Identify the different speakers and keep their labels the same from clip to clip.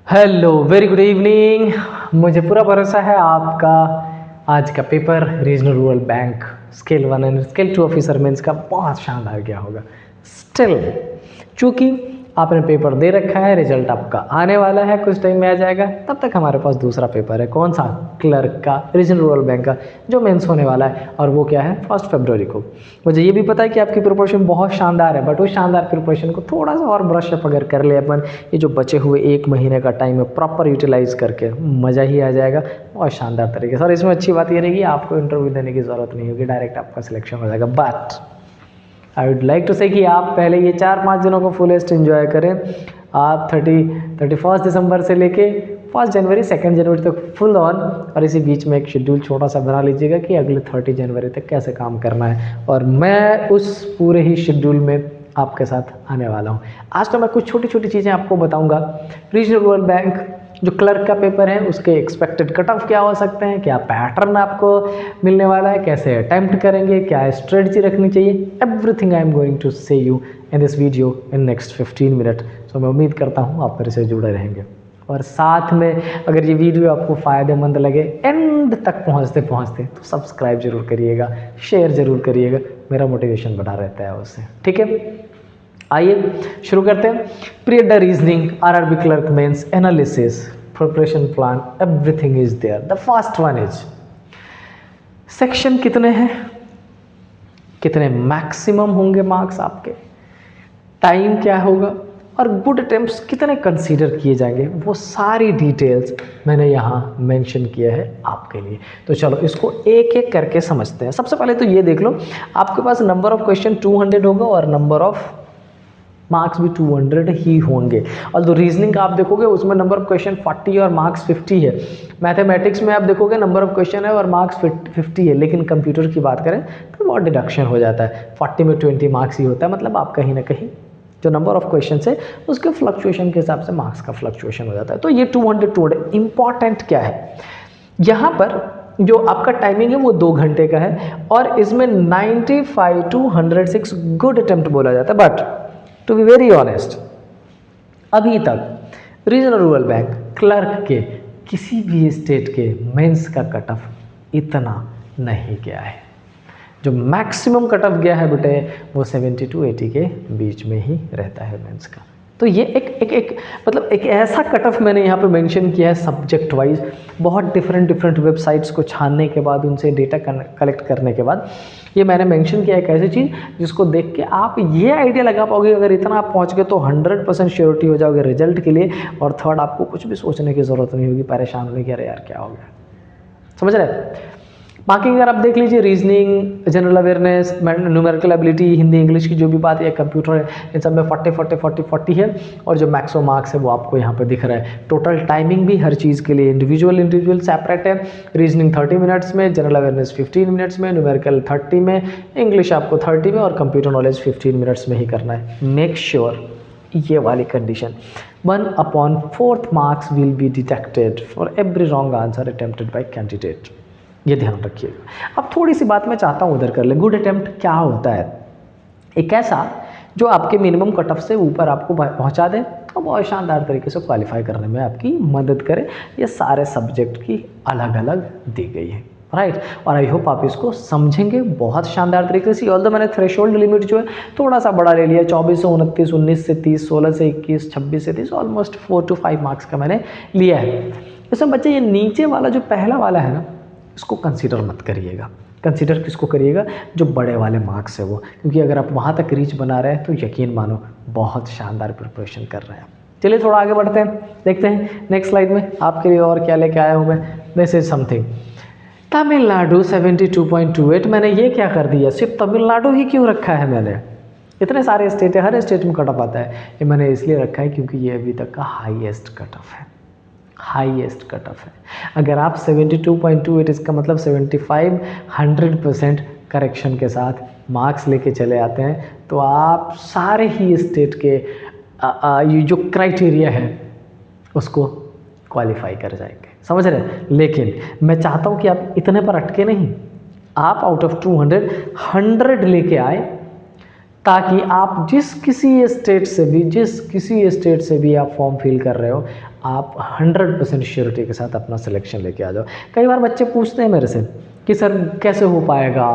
Speaker 1: Hello, very good evening. मुझे पूरा भरोसा है आपका आज का paper regional rural bank scale 1 and scale 2 officer mains का बहुत शानदार गया होगा। स्टिल चूँकि आपने पेपर दे रखा है, रिजल्ट आपका आने वाला है, कुछ टाइम में आ जाएगा, तब तक हमारे पास दूसरा पेपर है। कौन सा? क्लर्क का, रीजनल रूरल बैंक का, जो मेंस होने वाला है, और वो क्या है 1 फरवरी को। मुझे ये भी पता है कि आपकी प्रिपरेशन बहुत शानदार है, बट उस शानदार प्रिपरेशन को थोड़ा सा और ब्रश अप अगर कर ले अपन, ये जो बचे हुए 1 महीने का टाइम है प्रॉपर यूटिलाइज करके, मज़ा ही आ जाएगा बहुत शानदार तरीके से। और इसमें अच्छी बात ये रहेगी, आपको इंटरव्यू देने की ज़रूरत नहीं होगी, डायरेक्ट आपका सिलेक्शन हो जाएगा। But I would like to say कि आप पहले ये 4-5 दिनों को फुलेस्ट इन्जॉय करें। आप 31 दिसंबर से लेके 1 जनवरी 2 जनवरी तक फुल ऑन, और इसी बीच में एक शेड्यूल छोटा सा बना लीजिएगा कि अगले 30 जनवरी तक कैसे काम करना है, और मैं उस पूरे ही शेड्यूल में आपके साथ आने वाला हूँ। आज तो मैं कुछ छोटी छोटी चीज़ें आपको बताऊँगा। रीजनल रूरल बैंक जो क्लर्क का पेपर है उसके एक्सपेक्टेड कट ऑफ क्या हो सकते हैं, क्या पैटर्न आपको मिलने वाला है, कैसे अटैम्प्ट करेंगे, क्या स्ट्रेटजी रखनी चाहिए, everything I am going to say you in this video in next 15 मिनट। सो मैं उम्मीद करता हूँ आप मेरे से जुड़े रहेंगे, और साथ में अगर ये वीडियो आपको फ़ायदेमंद लगे एंड तक पहुँचते पहुँचते तो सब्सक्राइब जरूर करिएगा, शेयर ज़रूर करिएगा, मेरा मोटिवेशन बढ़ा रहता है उससे। ठीक है, आइए शुरू करते हैं। Period reasoning, RRB clerk mains analysis, preparation plan, everything is there. The first one is section कितने हैं, कितने मैक्सिमम होंगे मार्क्स आपके, टाइम क्या होगा, और गुड अटेम्प्ट्स कितने कंसीडर किए जाएंगे, वो सारी डिटेल्स मैंने यहाँ मेंशन किया है आपके लिए। तो चलो इसको एक एक करके समझते हैं। सबसे पहले तो ये देख लो, आपके पास नंबर ऑफ क्वेश्चन 200 होगा और नंबर ऑफ मार्क्स भी 200 ही होंगे। और जो रीजनिंग का आप देखोगे उसमें नंबर ऑफ क्वेश्चन 40 और मार्क्स 50 है। मैथमेटिक्स में आप देखोगे नंबर ऑफ क्वेश्चन है और मार्क्स 50 है, लेकिन कंप्यूटर की बात करें तो बहुत डिडक्शन हो जाता है, 40 में 20 मार्क्स ही होता है। मतलब आप कहीं ना कहीं जो नंबर ऑफ क्वेश्चन है उसके फ्लक्चुएशन के हिसाब से मार्क्स का फ्लक्चुएशन हो जाता है। तो ये 200 इंपॉर्टेंट क्या है, यहाँ पर जो आपका टाइमिंग है वो 2 घंटे का है, और इसमें 95 to 106 गुड अटेम्प्ट बोला जाता है। But to be very honest, अभी तक रीजनल रूरल बैंक क्लर्क के किसी भी स्टेट के मेंस का कट ऑफ इतना नहीं गया है। जो मैक्सिमम कट ऑफ गया है बेटे वो 70 to 80 के बीच में ही रहता है मेंस का। तो ये एक ऐसा कट ऑफ मैंने यहाँ पे मेंशन किया है सब्जेक्ट वाइज। बहुत डिफरेंट वेबसाइट्स को छानने के बाद, उनसे डेटा कलेक्ट करने के बाद ये मैंने मेंशन किया एक ऐसी चीज़ जिसको देख के आप ये आइडिया लगा पाओगे, अगर इतना आप पहुँच गए तो 100% श्योरिटी हो जाओगे रिजल्ट के लिए। और थर्ड, आपको कुछ भी सोचने की ज़रूरत नहीं होगी, परेशान होने की अरे यार क्या हो गया। समझ रहे? बाकी अगर आप देख लीजिए reasoning, general awareness, numerical ability, Hindi English की जो भी बात है, कंप्यूटर है, इन सब में 40 है, और जो मैक्सिमम मार्क्स है वो आपको यहाँ पे दिख रहा है। टोटल टाइमिंग भी हर चीज़ के लिए इंडिविजुअल सेपरेट है। रीजनिंग 30 मिनट्स में, जनरल अवेयरनेस 15 मिनट्स में, न्यूमेरिकल 30 में, इंग्लिश आपको 30 में, और कंप्यूटर नॉलेज 15 मिनट्स में ही करना है। मेक श्योर ये वाली condition 1/4 marks will be detected for every wrong answer attempted bye candidate, ये ध्यान रखिएगा। अब थोड़ी सी बात मैं चाहता हूँ उधर कर ले। गुड अटेम्प्ट क्या होता है? एक ऐसा जो आपके मिनिमम कट ऑफ से ऊपर आपको पहुँचा दे और बहुत शानदार तरीके से क्वालिफाई करने में आपकी मदद करे। ये सारे सब्जेक्ट की अलग अलग दी गई है, राइट। और आई होप आप इसको समझेंगे बहुत शानदार तरीके से। ऑल्दो मैंने थ्रेशोल्ड लिमिट जो है थोड़ा सा बड़ा ले लिया, 24 से 29, 19 से 30, 16 से 21, 26 से 30, ऑलमोस्ट 4 to 5 मार्क्स का मैंने लिया है। इसमें बच्चे ये नीचे वाला जो पहला वाला है ना, इसको कंसीडर मत करिएगा। कंसीडर किसको करिएगा? जो बड़े वाले मार्क्स है वो, क्योंकि अगर आप वहाँ तक रीच बना रहे हैं तो यकीन मानो बहुत शानदार प्रिपरेशन कर रहे हैं। चलिए थोड़ा आगे बढ़ते हैं, देखते हैं नेक्स्ट स्लाइड में आपके लिए और क्या लेके आया हूँ मैं। This is something Tamil Nadu 72.28। मैंने ये क्या कर दिया, सिर्फ तमिलनाडु ही क्यों रखा है मैंने? इतने सारे स्टेट है, हर स्टेट में कट ऑफ आता है। ये मैंने इसलिए रखा है क्योंकि ये अभी तक का हाईएस्ट कट ऑफ है, हाईएस्ट कट ऑफ है। अगर आप 72.28, इसका मतलब 75 100% करेक्शन के साथ मार्क्स लेके चले आते हैं तो आप सारे ही स्टेट के ये जो क्राइटेरिया है उसको क्वालिफाई कर जाएंगे। समझ रहे हैं? लेकिन मैं चाहता हूँ कि आप इतने पर अटके नहीं, आप आउट ऑफ 200 100 लेके आए, ताकि आप जिस किसी स्टेट से भी आप फॉर्म फिल कर रहे हो, आप 100% श्योरिटी के साथ अपना सिलेक्शन लेके आ जाओ। कई बार बच्चे पूछते हैं मेरे से कि सर कैसे हो पाएगा,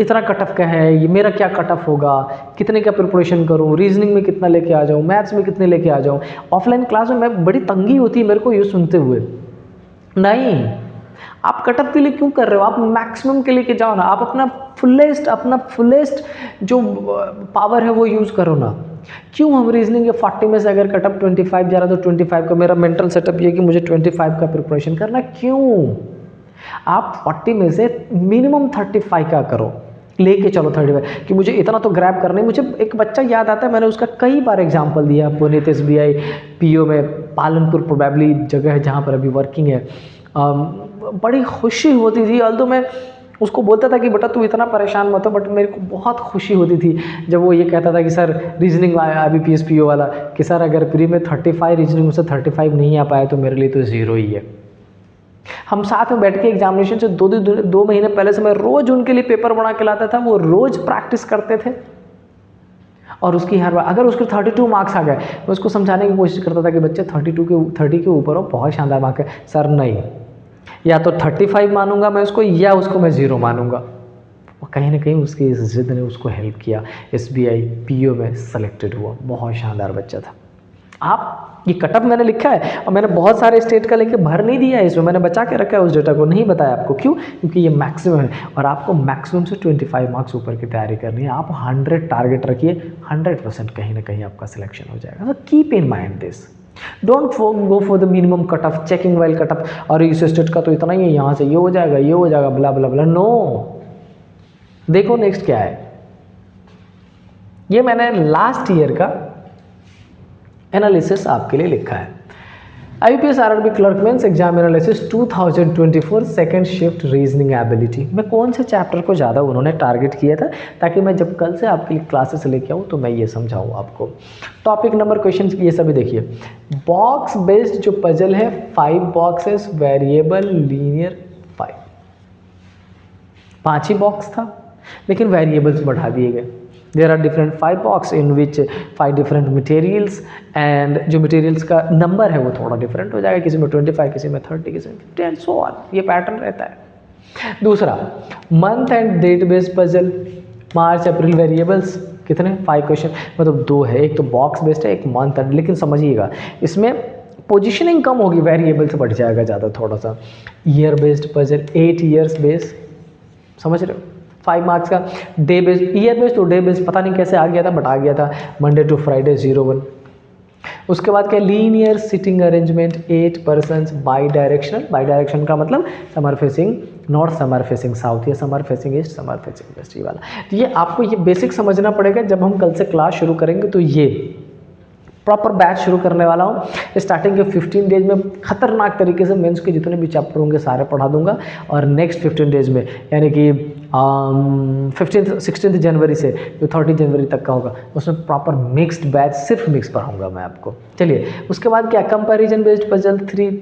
Speaker 1: इतना कट ऑफ का है, ये मेरा क्या कट ऑफ होगा, कितने का प्रिपरेशन करूँ, रीजनिंग में कितना लेके आ जाऊँ, मैथ्स में कितने लेके आ जाऊँ। ऑफलाइन क्लास में मैं बड़ी तंगी होती है मेरे को ये सुनते हुए। नहीं, आप कट ऑफ के लिए क्यों कर रहे हो, आप मैक्सिमम के लिए जाओ ना, आप अपना फुलेस्ट जो पावर है वो यूज़ करो ना। क्यों हम रीजनिंग के 40 में से अगर कट ऑफ 25 जा रहा है तो 25 का मेरा मेंटल सेटअप ये कि मुझे 25 का प्रिपरेशन करना, क्यों? आप 40 में से मिनिमम 35 का करो, लेके चलो 35 कि मुझे इतना तो ग्रैब करना है। मुझे एक बच्चा याद आता है, मैंने उसका कई बार एग्जांपल दिया। पुनीत SBI PO में पालनपुर प्रोबेबली जगह है जहाँ पर अभी वर्किंग है। बड़ी खुशी होती थी, ऑल्दो मैं उसको बोलता था कि बेटा तू इतना परेशान मत हो, बट मेरे को बहुत खुशी होती थी जब वो ये कहता था कि सर रीजनिंग IBPS PO वाला कि सर अगर प्री में 35 रीजनिंग में से 35 नहीं आ पाए तो मेरे लिए तो ज़ीरो ही है। हम साथ में बैठ के एग्जामिनेशन से 2 महीने पहले से मैं रोज़ उनके लिए पेपर बना के लाता था, वो रोज़ प्रैक्टिस करते थे और उसकी हर बार अगर उसके 32 मार्क्स आ गए मैं उसको समझाने की कोशिश करता था कि बच्चे 30 के ऊपर हो, बहुत शानदार मार्क है। सर नहीं, या तो 35 मानूंगा मैं उसको, या उसको मैं 0 मानूंगा। और कहीं ना कहीं उसकी इस जिद ने उसको हेल्प किया, SBI PO में सेलेक्टेड हुआ। बहुत शानदार बच्चा था। आप ये कट ऑफ मैंने लिखा है और मैंने बहुत सारे स्टेट का लेके भर नहीं दिया है, इसमें मैंने बचा के रखा है, उस डेटा को नहीं बताया आपको। क्यों? क्योंकि ये मैक्सिमम है और आपको मैक्सिमम से 25 मार्क्स ऊपर की तैयारी करनी है। आप 100 टारगेट रखिए, 100% कहीं ना कहीं आपका सिलेक्शन हो जाएगा। तो keep in mind this, don't go for the minimum cut off, checking while cut off, और इस स्टेट का तो इतना ही है, यहाँ से ये हो जाएगा, ये हो जाएगा, ब्ला ब्ला ब्ला। नो, देखो नेक्स्ट क्या है। ये मैंने लास्ट ईयर का एनालिसिस आपके लिए लिखा है। IBPS RRB clerk mains exam analysis 2024 second shift reasoning ability में कौन से चैप्टर को ज़्यादा उन्होंने टारगेट किया था, ताकि मैं जब कल से आपके लिए क्लासेस लेके आऊँ तो मैं ये समझाऊँ आपको। टॉपिक नंबर क्वेश्चन ये सभी देखिए। बॉक्स बेस्ड जो पजल है, 5 बॉक्सेस, वेरिएबल, लीनियर, 5 ही बॉक्स था लेकिन वेरिएबल्स बढ़ा दिए गए। There are different 5 box in which 5 different materials, and जो मटेरियल्स का नंबर है वो थोड़ा डिफरेंट हो जाएगा, किसी में 25, किसी में 30, किसी में 50 एंड सो ऑन। ये पैटर्न रहता है। दूसरा, month and date based puzzle, March April variables, कितने 5 क्वेश्चन, मतलब 2 है, एक तो बॉक्स बेस्ड है, एक मंथ एंड। लेकिन समझिएगा इसमें पोजिशनिंग कम होगी, वेरिएबल से बढ़ जाएगा ज़्यादा थोड़ा सा। Year based puzzle, 8 years based, समझ रहे हो, 5 मार्क्स का। डे बेस्ड, ईयर बेस्ड तो डे बेस्ड पता नहीं कैसे आ गया था, बट आ गया था, मंडे टू फ्राइडे 01। उसके बाद क्या, linear sitting arrangement, 8 persons, bidirectional. Bi direction का मतलब some are facing north, some are facing south, या some are facing east, some are facing west, ये वाला। तो ये आपको ये बेसिक समझना पड़ेगा। जब हम कल से क्लास शुरू करेंगे तो ये प्रॉपर बैच शुरू करने वाला हूँ। स्टार्टिंग के 15 डेज में खतरनाक तरीके से मेंस के जितने भी चैप्टर होंगे सारे पढ़ा दूंगा, और नेक्स्ट 15 डेज में यानी कि 16 जनवरी से जो 30 जनवरी तक का होगा उसमें प्रॉपर मिक्स्ड बैच, सिर्फ मिक्स पढ़ाऊंगा मैं आपको। चलिए, उसके बाद क्या, comparison based puzzle 3।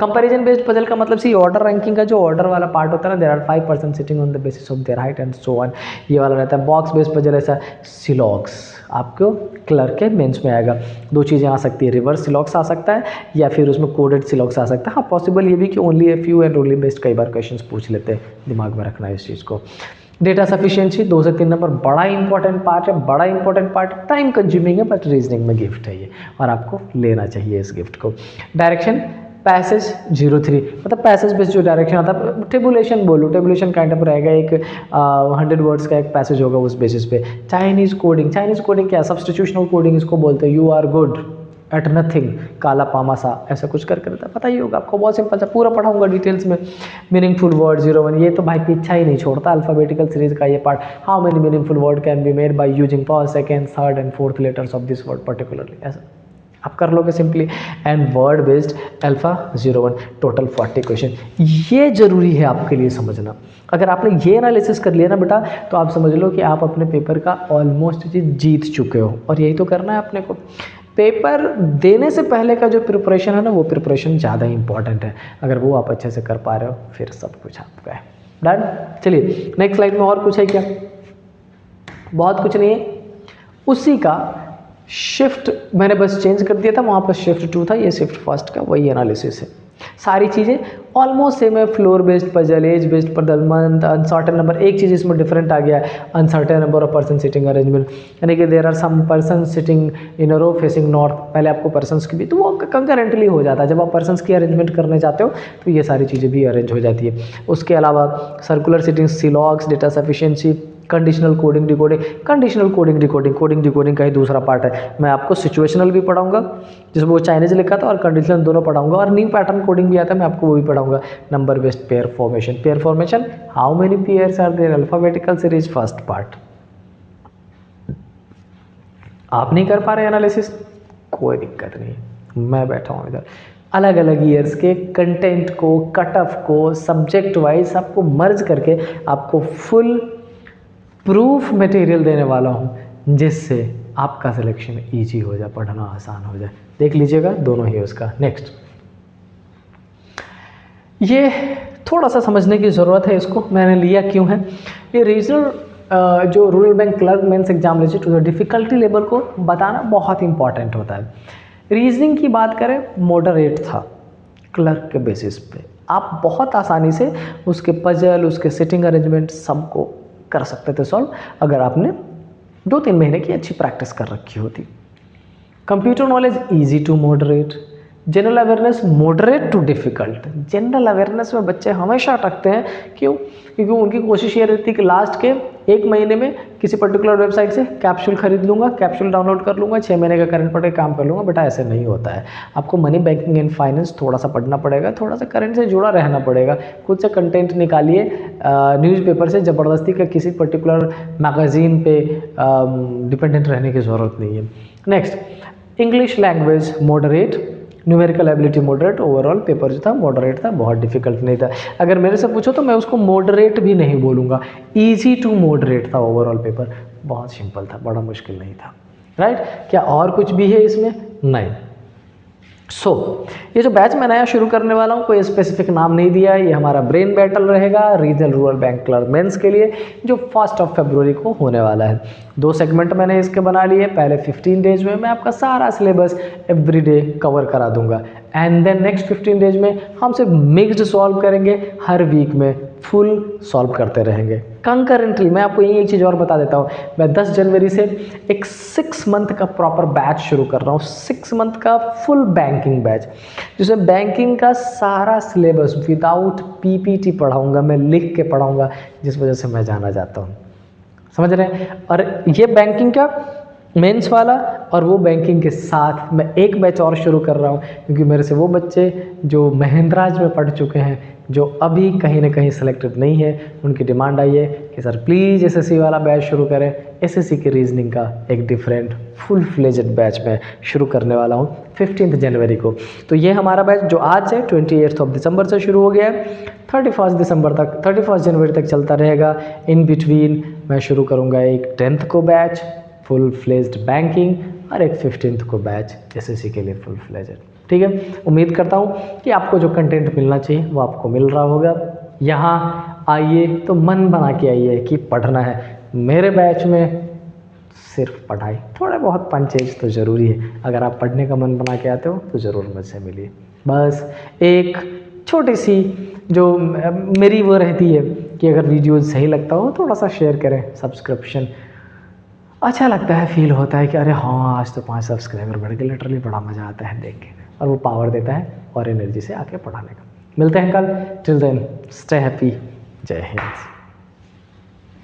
Speaker 1: Comparison based puzzle का मतलब सी ऑर्डर रैंकिंग का जो ऑर्डर वाला पार्ट होता है ना, there are 5% sitting on the basis of their height and so on, ये वाला रहता है। बॉक्स बेस्ड पजल ऐसा, सिलॉक्स आपको क्लर्क के मेंस में आएगा। 2 चीज़ें आ सकती है, रिवर्स सिलॉक्स आ सकता है या फिर उसमें कोडेड सिलॉक्स आ सकता है। हाँ, पॉसिबल ये भी कि only a few and only based कई बार क्वेश्चंस पूछ लेते हैं, दिमाग में रखना है इस चीज़ को। डेटा सफिशिएंसी 2 से 3 नंबर, बड़ा इंपॉर्टेंट पार्ट है, बड़ा इंपॉर्टेंट पार्ट, टाइम कंज्यूमिंग है बट रीजनिंग में गिफ्ट है ये, और आपको लेना चाहिए इस गिफ्ट को। डायरेक्शन, पैसेज 03, मतलब पैसेज बेस्ड जो डायरेक्शन आता है, टेबुलेशन बोलो, टेबुलेशन काइंड ऑफ रहेगा, एक 100 वर्ड्स का एक पैसेज होगा उस बेसिस पे। चाइनीज़ कोडिंग, चाइनीज़ कोडिंग क्या है, सब्सटीट्यूशनल कोडिंग इसको बोलते हैं। You are good at nothing, काला पामासा, ऐसा कुछ करके रहता है, पता ही होगा आपको, बहुत सिंपल सा, पूरा पढ़ाऊंगा डिटेल्स में। मीनिंगफुल वर्ड 01, ये तो भाई पीछा ही नहीं छोड़ता, अल्फाबेटिकल सीरीज का ये part. How many meaningful word can be made by using first, second, third and fourth letters of this word particularly, ऐसा आप कर लोगे simply. And word based alpha 01, total 40 question. ये जरूरी है आपके लिए समझना। अगर आपने ये एनालिसिस कर लिया ना बेटा, तो आप समझ लो कि आप अपने पेपर का ऑलमोस्ट जीत चुके हो। और यही तो करना है अपने को। पेपर देने से पहले का जो प्रिपरेशन है ना, वो प्रिपरेशन ज़्यादा इंपॉर्टेंट है। अगर वो आप अच्छे से कर पा रहे हो फिर सब कुछ आपका है। डन। चलिए नेक्स्ट स्लाइड में और कुछ है क्या? बहुत कुछ नहीं है, उसी का शिफ्ट मैंने बस चेंज कर दिया था, वहाँ पर शिफ्ट 2 था, ये शिफ्ट फर्स्ट का वही एनालिसिस है। सारी चीज़ें ऑलमोस्ट सेम है, floor based puzzle, age based puzzle, month, uncertain number. एक चीज़ इसमें डिफरेंट आ गया है, uncertain number of person sitting arrangement, यानी कि there are some person sitting in a row facing north. पहले आपको पर्सन्स की भी, तो वो कंकरेंटली हो जाता है। जब आप पर्सन्स की अरेंजमेंट करने जाते हो तो ये सारी चीज़ें भी अरेंज हो जाती है। उसके अलावा circular sitting, syllogisms, data sufficiency, conditional coding decoding. Conditional coding decoding, coding decoding का ही दूसरा पार्ट है। मैं आपको सिचुएशनल भी पढ़ाऊंगा जिसमें वो चाइनीज लिखा था, और कंडीशनल दोनों पढ़ाऊंगा, और न्यू पैटर्न कोडिंग भी आता है, मैं आपको वो भी पढ़ाऊंगा। Number based pair formation, pair formation, how many pairs are there, alphabetical series, first part. आप नहीं कर पा रहे एनालिसिस, कोई दिक्कत नहीं, मैं बैठा हूँ इधर। अलग अलग ईयर्स के कंटेंट को, कट ऑफ को, सब्जेक्ट वाइज सबको मर्ज करके आपको फुल प्रूफ मटेरियल देने वाला हूँ, जिससे आपका सिलेक्शन इजी हो जाए, पढ़ना आसान हो जाए। देख लीजिएगा दोनों ही उसका। नेक्स्ट, ये थोड़ा सा समझने की ज़रूरत है, इसको मैंने लिया क्यों है। ये रीजनल जो rural bank clerk mains exam related to the difficulty level को बताना बहुत इंपॉर्टेंट होता है। रीजनिंग की बात करें, मॉडरेट था क्लर्क के बेसिस पे, आप बहुत आसानी से उसके पजल, उसके सिटिंग अरेंजमेंट सबको कर सकते थे सॉल्व, अगर आपने 2-3 महीने की अच्छी प्रैक्टिस कर रखी होती। Computer knowledge easy to moderate, general awareness moderate to difficult. General awareness में बच्चे हमेशा अटकते हैं, क्यों? क्योंकि उनकी कोशिश ये रहती है कि लास्ट के 1 महीने में किसी पर्टिकुलर वेबसाइट से कैप्सूल खरीद लूँगा, कैप्सूल डाउनलोड कर लूँगा, 6 महीने का करंट पढ़ के काम कर लूँगा। बेटा ऐसे नहीं होता है, आपको मनी बैंकिंग एंड फाइनेंस थोड़ा सा पढ़ना पड़ेगा, थोड़ा सा करंट से जुड़ा रहना पड़ेगा। खुद से कंटेंट निकालिए, न्यूज़पेपर से ज़बरदस्ती का किसी पर्टिकुलर मैगज़ीन पे डिपेंडेंट रहने की ज़रूरत नहीं है। Next, English language moderate, numerical ability moderate. Overall paper जो था मॉडरेट था, बहुत डिफिकल्ट नहीं था। अगर मेरे से पूछो तो मैं उसको मॉडरेट भी नहीं बोलूँगा, इजी टू मॉडरेट था। ओवरऑल पेपर बहुत सिंपल था, बड़ा मुश्किल नहीं था। राइट? क्या और कुछ भी है इसमें? नहीं। ये जो बैच मैं नया शुरू करने वाला हूँ, कोई स्पेसिफिक नाम नहीं दिया है, ये हमारा ब्रेन बैटल रहेगा regional rural bank clerk mains के लिए, जो 1 फरवरी को होने वाला है। 2 सेगमेंट मैंने इसके बना लिए। पहले 15 डेज में मैं आपका सारा सिलेबस एवरीडे कवर करा दूंगा, एंड देन नेक्स्ट 15 डेज में हम सिर्फ मिक्स्ड सॉल्व करेंगे, हर वीक में फुल सॉल्व करते रहेंगे कंकरेंटली। मैं आपको एक चीज़ और बता देता हूँ, मैं 10 जनवरी से एक 6 मंथ का प्रॉपर बैच शुरू कर रहा हूँ, 6 मंथ का फुल बैंकिंग बैच, जिसमें बैंकिंग का सारा सिलेबस विदाउट पीपीटी पढ़ाऊँगा, मैं लिख के पढ़ाऊँगा, जिस वजह से मैं जाना चाहता हूँ। समझ रहे हैं? और ये बैंकिंग का मेंस वाला, और वो बैंकिंग के साथ मैं एक बैच और शुरू कर रहा हूँ, क्योंकि मेरे से वो बच्चे जो महिंद्राज में पढ़ चुके हैं, जो अभी कहीं ना कहीं सिलेक्टेड नहीं है, उनकी डिमांड आई है कि सर प्लीज़ एसएससी वाला बैच शुरू करें। एसएससी के रीजनिंग का एक डिफरेंट फुल फ्लेजेड बैच मैं शुरू करने वाला हूँ 15 जनवरी को। तो ये हमारा बैच जो आज है 28 दिसंबर से शुरू हो गया है, 31 दिसंबर तक, 31 जनवरी तक चलता रहेगा। इन बिटवीन मैं शुरू करूँगा एक 10th को बैच फुल फ्लेज्ड बैंकिंग, और एक 15th को बैच एसएससी के लिए फुल फ्लेजेड। ठीक है, उम्मीद करता हूँ कि आपको जो कंटेंट मिलना चाहिए वो आपको मिल रहा होगा। यहाँ आइए तो मन बना के आइए कि पढ़ना है। मेरे बैच में सिर्फ पढ़ाई, थोड़ा बहुत पंचेज तो ज़रूरी है। अगर आप पढ़ने का मन बना के आते हो तो ज़रूर मुझसे मिलिए। बस एक छोटी सी जो मेरी वो रहती है कि अगर वीडियो सही लगता हो थोड़ा सा शेयर करें, सब्सक्रिप्शन अच्छा लगता है, फील होता है कि अरे हाँ आज तो 5 सब्सक्राइबर बढ़ गए, लिटरली बड़ा मज़ा आता है देख के, और वो पावर देता है और एनर्जी से आके पढ़ाने का। मिलते हैं कल, टिल देन स्टे हैप्पी, जय हिंद।